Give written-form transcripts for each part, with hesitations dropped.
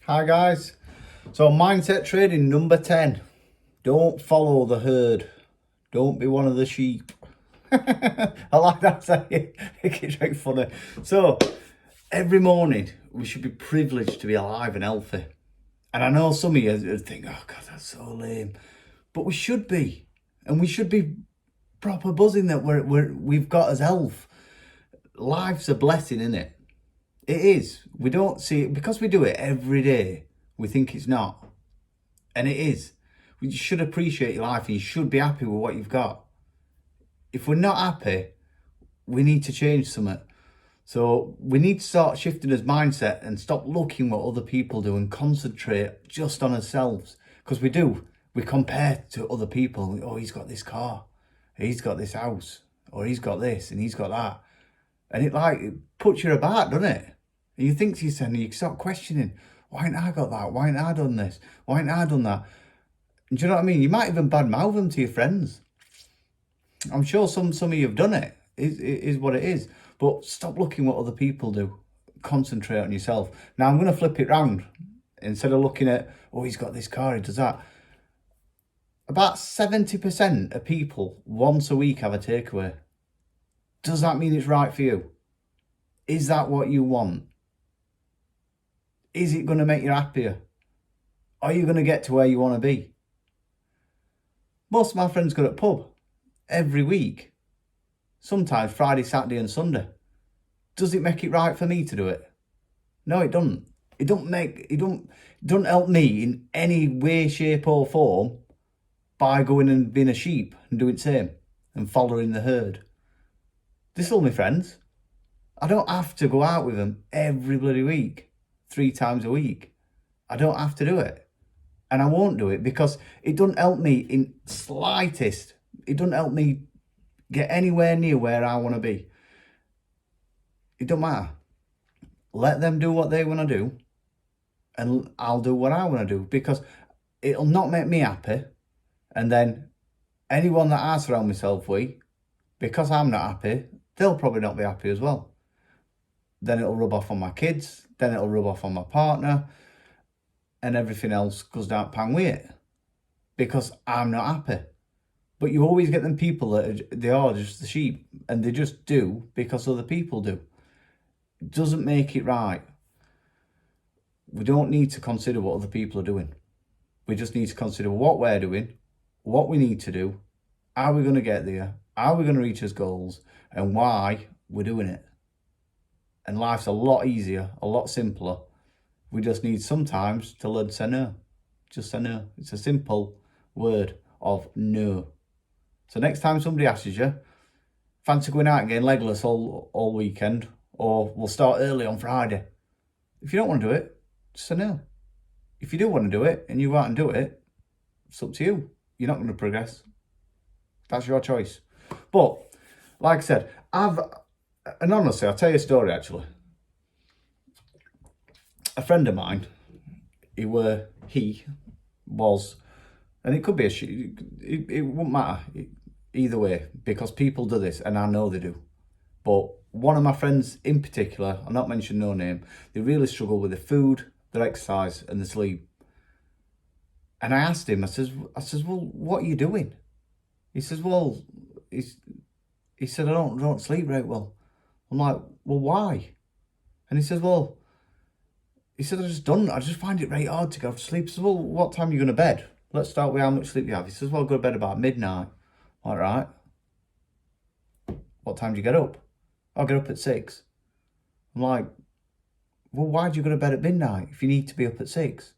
Hi guys. So mindset trading number 10. Don't follow the herd. Don't be one of the sheep. I like that saying. It's very funny. So every morning we should be privileged to be alive and healthy. And I know some of you think, oh God, that's so lame. But we should be. And we should be proper buzzing that we've got as health. Life's a blessing, isn't it? It is. We don't see it because we do it every day. We think it's not. And it is. You should appreciate your life and you should be happy with what you've got. If we're not happy, we need to change something. So we need to start shifting his mindset and stop looking what other people do and concentrate just on ourselves. Because we do. We compare to other people. Oh, he's got this car. He's got this house. Or he's got this and he's got that. And it puts you about, doesn't it? And you think to yourself, and you start questioning, why ain't I got that? Why ain't I done this? Why ain't I done that? And do you know what I mean? You might even badmouth them to your friends. I'm sure some of you have done it. It is what it is. But stop looking what other people do. Concentrate on yourself. Now I'm going to flip it round. Instead of looking at, oh, he's got this car, he does that. About 70% of people once a week have a takeaway. Does that mean it's right for you? Is that what you want? Is it going to make you happier? Are you going to get to where you want to be? Most of my friends go to pub every week. Sometimes Friday, Saturday and Sunday. Does it make it right for me to do it? No, it doesn't. It don't help me in any way, shape or form by going and being a sheep and doing the same and following the herd. They're still my friends. I don't have to go out with them every bloody week, 3 times a week. I don't have to do it. And I won't do it because it doesn't help me in slightest. It doesn't help me get anywhere near where I want to be. It don't matter. Let them do what they want to do and I'll do what I want to do because it'll not make me happy. And then anyone that I surround myself with, because I'm not happy, they'll probably not be happy as well. Then it'll rub off on my kids. Then it'll rub off on my partner. And everything else goes down pan with it. Because I'm not happy. But you always get them people that they are just the sheep. And they just do because other people do. It doesn't make it right. We don't need to consider what other people are doing. We just need to consider what we're doing. What we need to do. How we're going to get there. How we're going to reach those goals. And why we're doing it. And life's a lot easier, a lot simpler. We just need sometimes to learn to say no. Just say no. It's a simple word of no. So next time somebody asks you, fancy going out and getting legless all weekend, or we'll start early on Friday. If you don't want to do it, just say no. If you do want to do it and you go out and do it, it's up to you. You're not going to progress. That's your choice. But, like I said, and honestly, I'll tell you a story actually. A friend of mine, he was, and it could be it wouldn't matter either way because people do this and I know they do. But one of my friends in particular, I'll not mention no name, they really struggle with their food, their exercise and their sleep. And I asked him, I says, well, what are you doing? He says, well, he said, I don't sleep very well. I'm like, well, why? And he says, well, I just find it very hard to go to sleep. I said, well, what time are you going to bed? Let's start with how much sleep you have. He says, well, I go to bed about midnight. All right. What time do you get up? I'll get up at 6. I'm like, well, why do you go to bed at midnight if you need to be up at 6?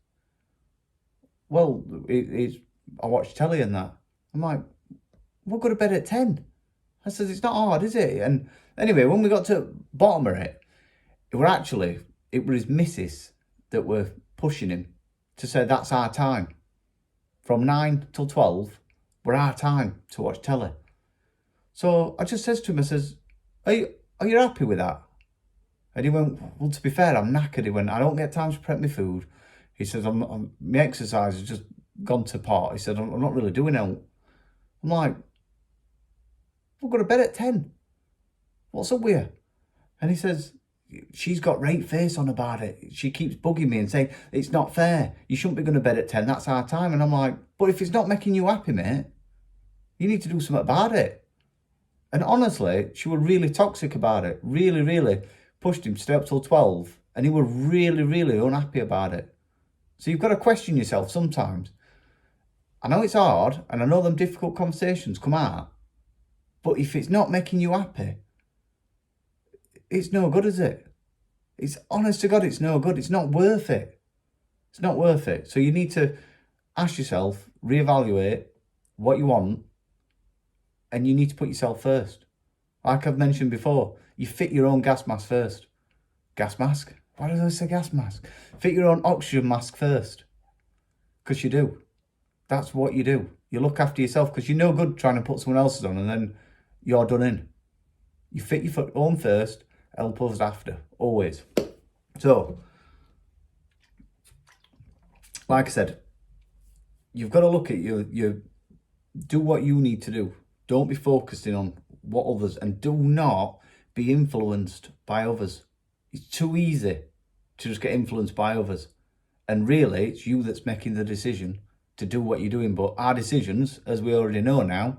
Well, I watch telly and that. I'm like, we'll go to bed at 10. I said, it's not hard, is it? And anyway, when we got to the bottom of it, it was his missus that were pushing him to say that's our time. From 9 till 12, we're our time to watch telly. So I just says to him, I says, are you happy with that? And he went, well, to be fair, I'm knackered. He went, I don't get time to prep my food. He says, my exercise has just gone to pot. He said, I'm not really doing it. I'm like, we'll go to bed at 10. What's up with you? And he says, she's got great face on about it. She keeps bugging me and saying, it's not fair. You shouldn't be going to bed at 10. That's our time. And I'm like, but if it's not making you happy, mate, you need to do something about it. And honestly, she was really toxic about it. Really, really pushed him to stay up till 12. And he was really, really unhappy about it. So you've got to question yourself sometimes. I know it's hard, and I know them difficult conversations come out. But if it's not making you happy, it's no good, is it? It's honest to God, it's no good. It's not worth it. It's not worth it. So you need to ask yourself, reevaluate what you want, and you need to put yourself first. Like I've mentioned before, you fit your own gas mask first. Gas mask? Why did I say gas mask? Fit your own oxygen mask first. Because you do. That's what you do. You look after yourself, because you're no good trying to put someone else's on and then you're done in. You fit your own first, help others after, always. So, like I said, you've got to look at you do what you need to do. Don't be focusing on what others, and do not be influenced by others. It's too easy to just get influenced by others. And really, it's you that's making the decision to do what you're doing. But our decisions, as we already know now,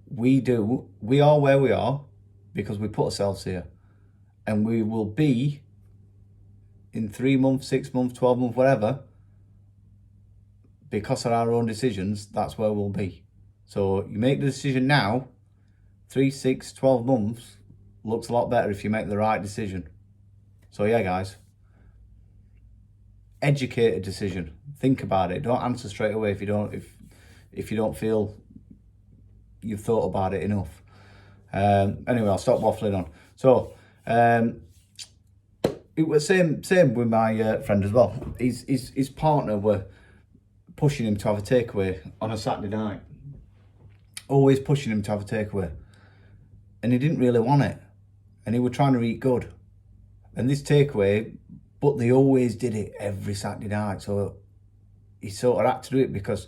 we are where we are because we put ourselves here. And we will be in 3 months, 6 months, 12 months, whatever, because of our own decisions, that's where we'll be. So you make the decision now, 3, 6, 12 months looks a lot better if you make the right decision. So yeah, guys, educated decision. Think about it. Don't answer straight away if you don't feel you've thought about it enough. Anyway, I'll stop waffling on. So it was same with my friend as well. His partner were pushing him to have a takeaway on a Saturday night. Always pushing him to have a takeaway. And he didn't really want it. And he was trying to eat good. And this takeaway, but they always did it every Saturday night. So he sort of had to do it because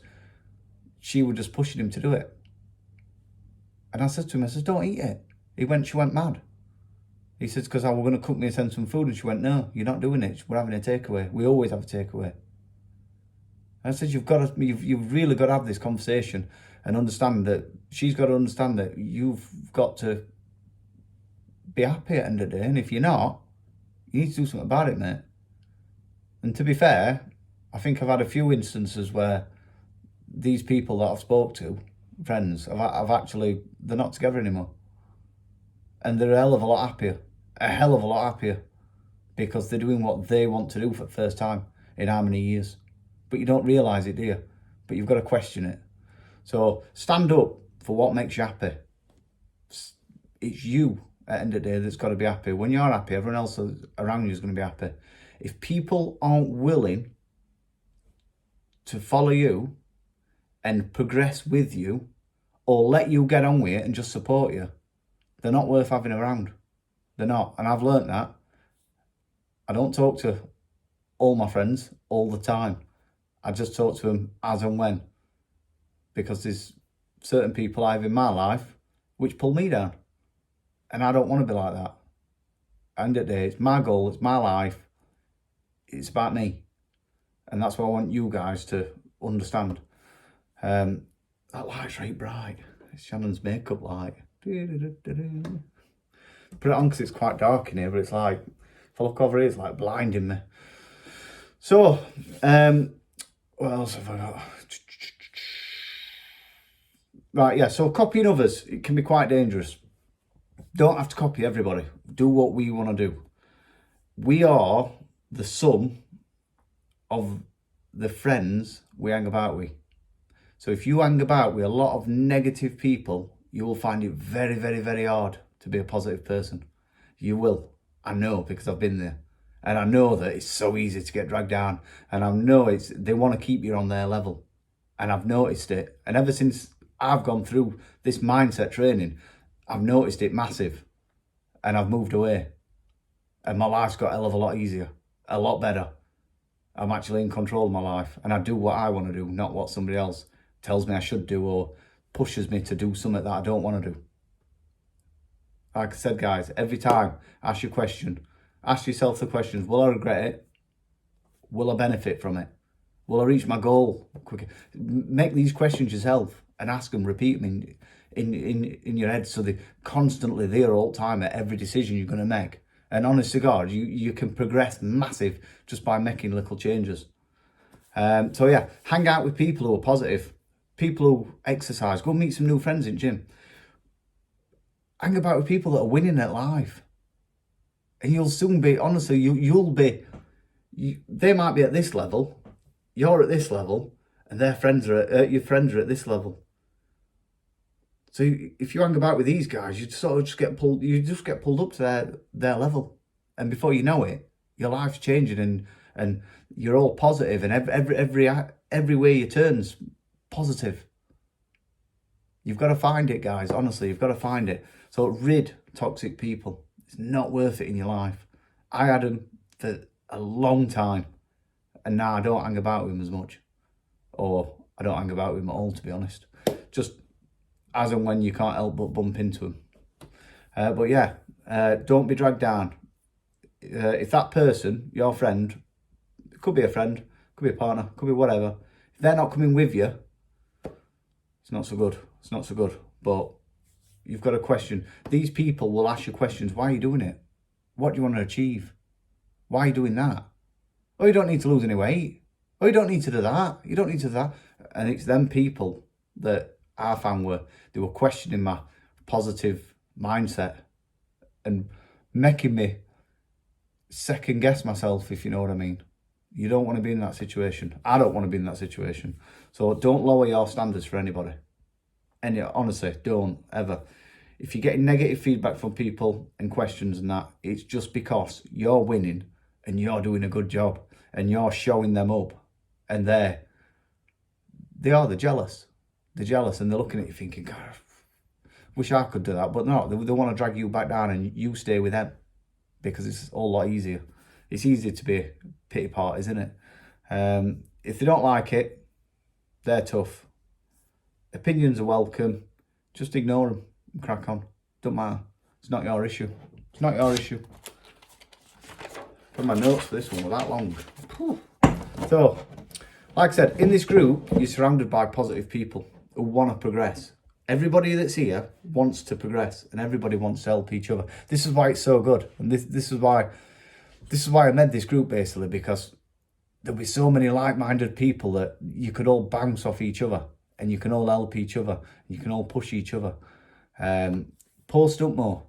she was just pushing him to do it. And I said to him, don't eat it. She went mad. He says, because I was going to cook me and send some food. And she went, no, you're not doing it. We're having a takeaway. We always have a takeaway. I said, you've really got to have this conversation and understand that she's got to understand that you've got to be happy at the end of the day. And if you're not, you need to do something about it, mate. And to be fair, I think I've had a few instances where these people that I've spoke to, friends, I've actually, they're not together anymore. And they're a hell of a lot happier because they're doing what they want to do for the first time in how many years. But you don't realise it, do you? But you've got to question it. So stand up for what makes you happy. It's you at the end of the day that's got to be happy. When you're happy, everyone else around you is going to be happy. If people aren't willing to follow you and progress with you or let you get on with it and just support you, they're not worth having around. They're not. And I've learnt that. I don't talk to all my friends all the time. I just talk to them as and when. Because there's certain people I have in my life which pull me down. And I don't want to be like that. At the end of the day, it's my goal, it's my life. It's about me. And that's what I want you guys to understand. That light's right bright. It's Shannon's makeup light. Put it on because it's quite dark in here, but it's like, if I look over here, it's like blinding me. So, what else have I got? Right, yeah, so copying others, it can be quite dangerous. Don't have to copy everybody. Do what we want to do. We are the sum of the friends we hang about with. So if you hang about with a lot of negative people, you will find it very, very, very hard to be a positive person. You will. I know, because I've been there. And I know that it's so easy to get dragged down. And I know they want to keep you on their level. And I've noticed it. And ever since I've gone through this mindset training, I've noticed it massive. And I've moved away. And my life's got a hell of a lot easier. A lot better. I'm actually in control of my life. And I do what I want to do, not what somebody else tells me I should do or pushes me to do something that I don't want to do. Like I said, guys, every time, ask your question. Ask yourself the questions. Will I regret it? Will I benefit from it? Will I reach my goal quicker? Make these questions yourself and ask them, repeat them in your head, so they constantly there all the time at every decision you're going to make. And honest to God, you can progress massive just by making little changes. So yeah, hang out with people who are positive, people who exercise. Go meet some new friends in gym. Hang about with people that are winning at life. And you'll soon be, honestly, you'll be, they might be at this level, you're at this level, and their friends are your friends are at this level. So if you hang about with these guys, you sort of just get pulled up to their level, and before you know it, your life's changing, and you're all positive, and every way you turn's positive. You've got to find it, guys. Honestly, you've got to find it. So rid toxic people. It's not worth it in your life. I had them for a long time, and now I don't hang about with them as much, or I don't hang about with them at all, to be honest. Just as and when you can't help but bump into them. But yeah, don't be dragged down. If that person, your friend, it could be a friend, could be a partner, could be whatever, if they're not coming with you, it's not so good. It's not so good. But you've got to question. These people will ask you questions. Why are you doing it? What do you want to achieve? Why are you doing that? Oh, you don't need to lose any weight. Oh, you don't need to do that. You don't need to do that. And it's them people that I found they were questioning my positive mindset and making me second guess myself, if you know what I mean. You don't want to be in that situation. I don't want to be in that situation. So don't lower your standards for anybody. And yeah, honestly, don't ever. If you're getting negative feedback from people and questions and that, it's just because you're winning and you're doing a good job and you're showing them up, and they're jealous. They're jealous, and they're looking at you thinking, God, wish I could do that. But no, they want to drag you back down and you stay with them because it's all a lot easier. It's easier to be pity parties, isn't it? If they don't like it, they're tough. Opinions are welcome. Just ignore them and crack on. Don't matter. It's not your issue. It's not your issue. Put my notes for this one were that long. So, like I said, in this group, you're surrounded by positive people who want to progress. Everybody that's here wants to progress, and everybody wants to help each other. This is why it's so good, and this is why I made this group, basically, because there'll be so many like-minded people that you could all bounce off each other, and you can all help each other. You can all push each other. Post up more.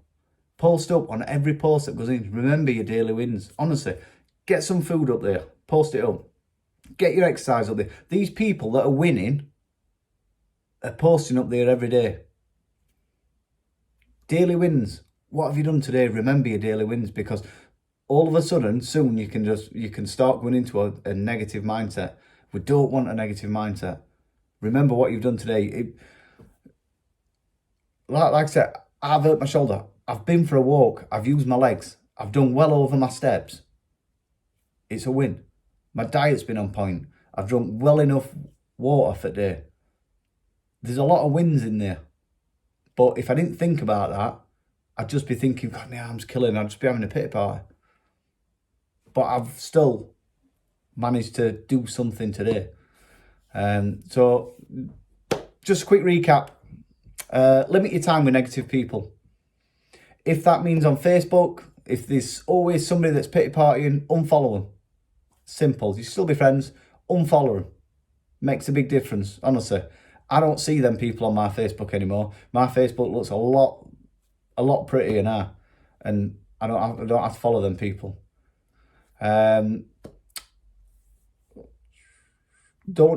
Post up on every post that goes in. Remember your daily wins. Honestly, get some food up there. Post it up. Get your exercise up there. These people that are winning are posting up there every day. Daily wins. What have you done today? Remember your daily wins, because all of a sudden, soon you can start going into a negative mindset. We don't want a negative mindset. Remember what you've done today. Like I said, I've hurt my shoulder. I've been for a walk. I've used my legs. I've done well over my steps. It's a win. My diet's been on point. I've drunk well enough water for the day. There's a lot of wins in there. But if I didn't think about that, I'd just be thinking, God, my arm's killing. I'd just be having a pity party. But I've still managed to do something today. So, just a quick recap. Limit your time with negative people. If that means on Facebook, if there's always somebody that's pity partying, unfollow them. Simple. You still be friends, unfollow them. Makes a big difference, honestly. I don't see them people on my Facebook anymore. My Facebook looks a lot prettier now, and I don't have to follow them people. Don't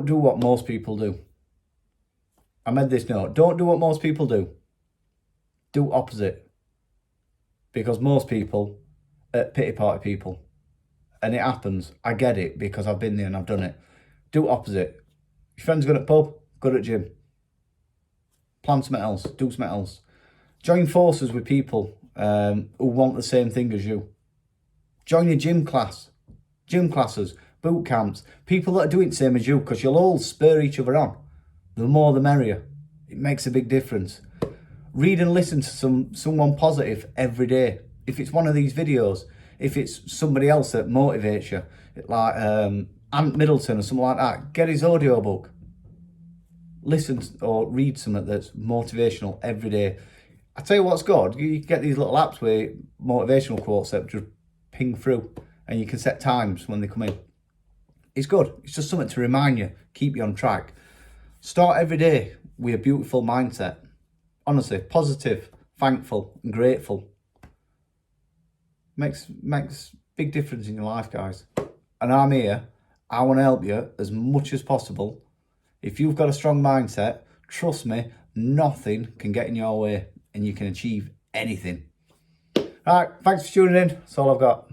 do what most people do. I made this note. Don't do what most people do. Do opposite. Because most people are pity party people. And it happens. I get it because I've been there and I've done it. Do opposite. Your friend's good at pub, good at gym. Plan something else. Do something else. Join forces with people who want the same thing as you. Join your gym class. Gym classes. Boot camps. People that are doing the same as you, because you'll all spur each other on. The more the merrier. It makes a big difference. Read and listen to someone positive every day. If it's one of these videos, If it's somebody else that motivates you, like Ant Middleton or something like that, get his audiobook. Listen or read something that's motivational every day. I tell you what's good, you get these little apps where motivational quotes that just ping through and you can set times when they come in. It's good. It's just something to remind you, keep you on track. Start every day with a beautiful mindset. Honestly, positive, thankful and grateful. Makes big difference in your life, guys. And I'm here. I want to help you as much as possible. If you've got a strong mindset, trust me, nothing can get in your way and you can achieve anything. All right, thanks for tuning in. That's all I've got.